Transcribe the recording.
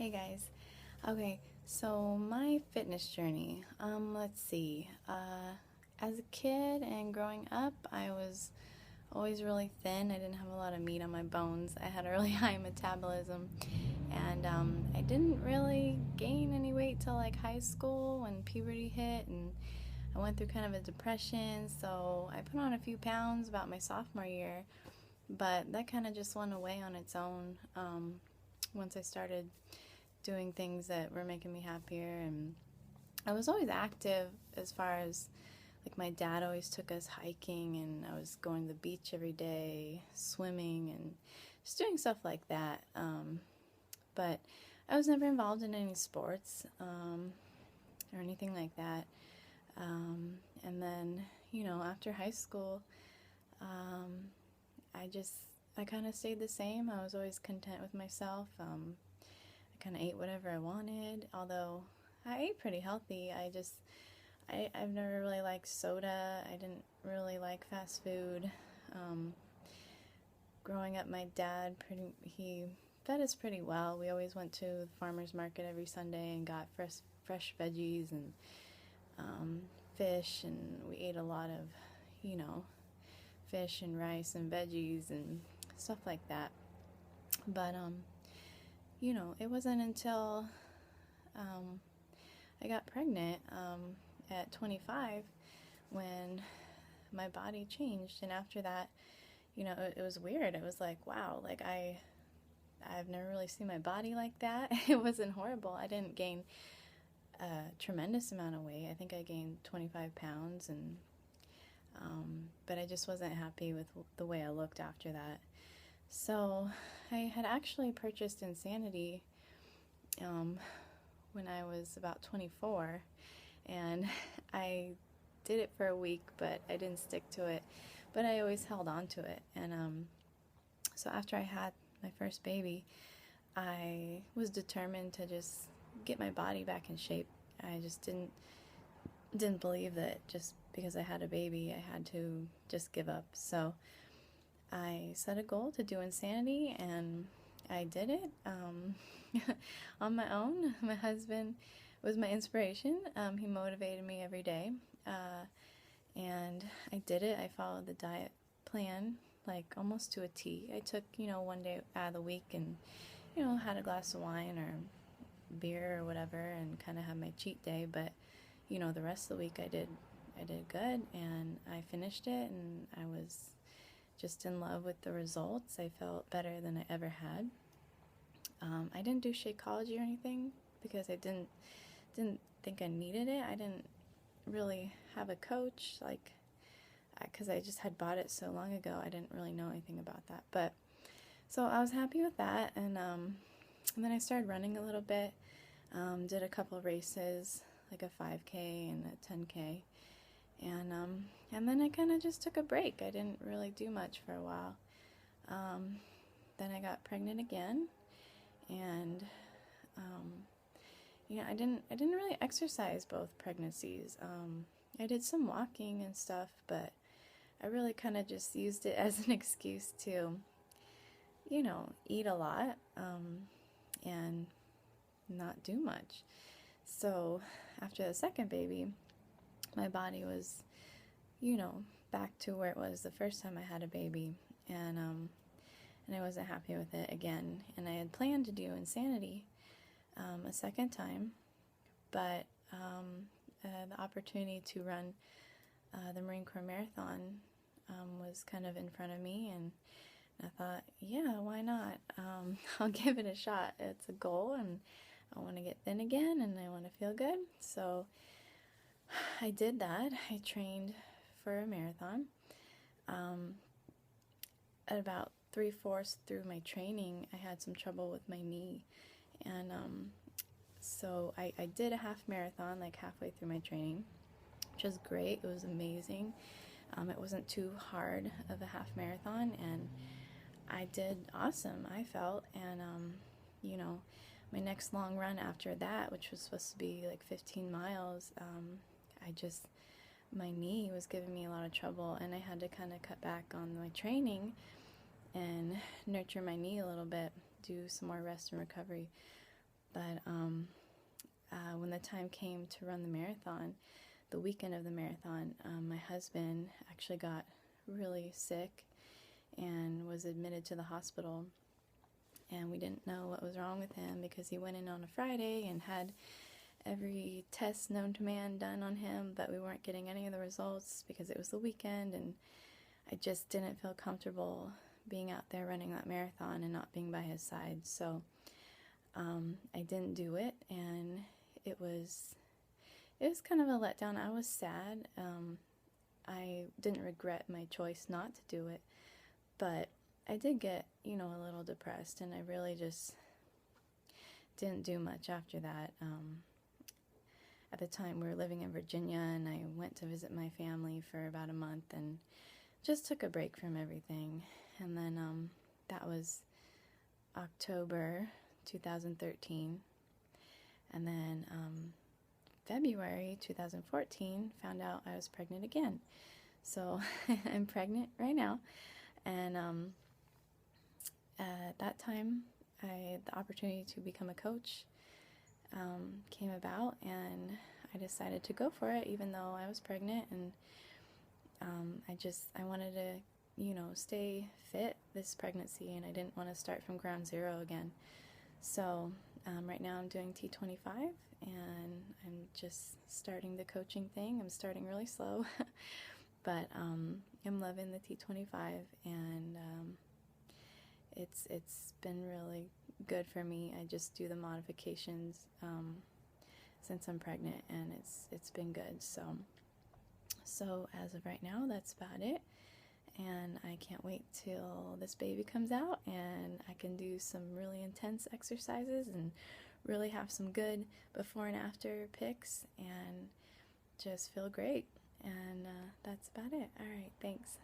Hey guys. Okay, so my fitness journey. Let's see. As a kid and growing up, I was always really thin. I didn't have a lot of meat on my bones. I had a really high metabolism, and I didn't really gain any weight till like high school when puberty hit, and I went through kind of a depression. So I put on a few pounds about my sophomore year, but that kind of just went away on its own once I started doing things that were making me happier. And I was always active as far as like my dad always took us hiking, and I was going to the beach every day, swimming, and just doing stuff like that. But I was never involved in any sports or anything like that. And then, after high school, um, I just, I kind of stayed the same. I was always content with myself. I kind of ate whatever I wanted, although I ate pretty healthy. I've never really liked soda. I didn't really like fast food. Um, Growing up, my dad, he fed us pretty well. We always went to the farmer's market every Sunday and got fresh veggies and um, fish, and we ate a lot of, you know, fish and rice and veggies and stuff like that. But it wasn't until um, I got pregnant at 25 when my body changed, and after that, it was weird. It was like, wow, like I've never really seen my body like that. It wasn't horrible. I didn't gain a tremendous amount of weight. I think I gained 25 pounds, and but I just wasn't happy with the way I looked after that. So I had actually purchased Insanity um, when I was about 24, and I did it for a week, but I didn't stick to it. But I always held on to it, and so after I had my first baby, I was determined to just get my body back in shape. I just didn't believe that just because I had a baby, I had to just give up. So I set a goal to do Insanity, and I did it on my own. My husband was my inspiration. He motivated me every day, and I did it. I followed the diet plan like almost to a T. I took one day out of the week and had a glass of wine or beer or whatever, and kind of had my cheat day. But the rest of the week I did good, and I finished it, and I was just in love with the results. I felt better than I ever had. I didn't do Shakeology or anything because I didn't think I needed it. I didn't really have a coach, like, because I just had bought it so long ago. I didn't really know anything about that. But so I was happy with that, and then I started running a little bit. Did a couple of races, like a 5K and a 10K, and then I kind of just took a break. I didn't really do much for a while. Um, then I got pregnant again, and um, I didn't really exercise both pregnancies. I did some walking and stuff, but I really kind of just used it as an excuse to, eat a lot and not do much. So after the second baby, my body was, you know, back to where it was the first time I had a baby, and I wasn't happy with it again. And I had planned to do Insanity a second time, but the opportunity to run the Marine Corps Marathon was kind of in front of me, and I thought, yeah, why not? I'll give it a shot. It's a goal, and I want to get thin again, and I want to feel good. So I did that. I trained for a marathon. Um, at about three-fourths through my training, I had some trouble with my knee, and so I did a half marathon like halfway through my training, which was great. It was amazing. It wasn't too hard of a half marathon, and I did awesome, I felt. And you know, my next long run after that, which was supposed to be like 15 miles, I just, my knee was giving me a lot of trouble, and I had to kind of cut back on my training and nurture my knee a little bit, do some more rest and recovery. But when the time came to run the marathon, the weekend of the marathon, my husband actually got really sick and was admitted to the hospital. And we didn't know what was wrong with him because he went in on a Friday and had every test known to man done on him, but we weren't getting any of the results because it was the weekend, and I just didn't feel comfortable being out there running that marathon and not being by his side. So I didn't do it, and it was kind of a letdown. I was sad. I didn't regret my choice not to do it, but I did get, a little depressed, and I really just didn't do much after that. At the time, we were living in Virginia, and I went to visit my family for about a month and just took a break from everything. And then that was October 2013. And then February 2014, found out I was pregnant again. So I'm pregnant right now. And at that time, the opportunity to become a coach came about, and I decided to go for it, even though I was pregnant. And I wanted to, stay fit this pregnancy, and I didn't want to start from ground zero again. So right now I'm doing T25, and I'm just starting the coaching thing. I'm starting really slow, but I'm loving the T25, and it's been really good for me. I just do the modifications since I'm pregnant, and it's been good. So as of right now, that's about it. And I can't wait till this baby comes out and I can do some really intense exercises and really have some good before and after pics and just feel great. And that's about it. All right, thanks.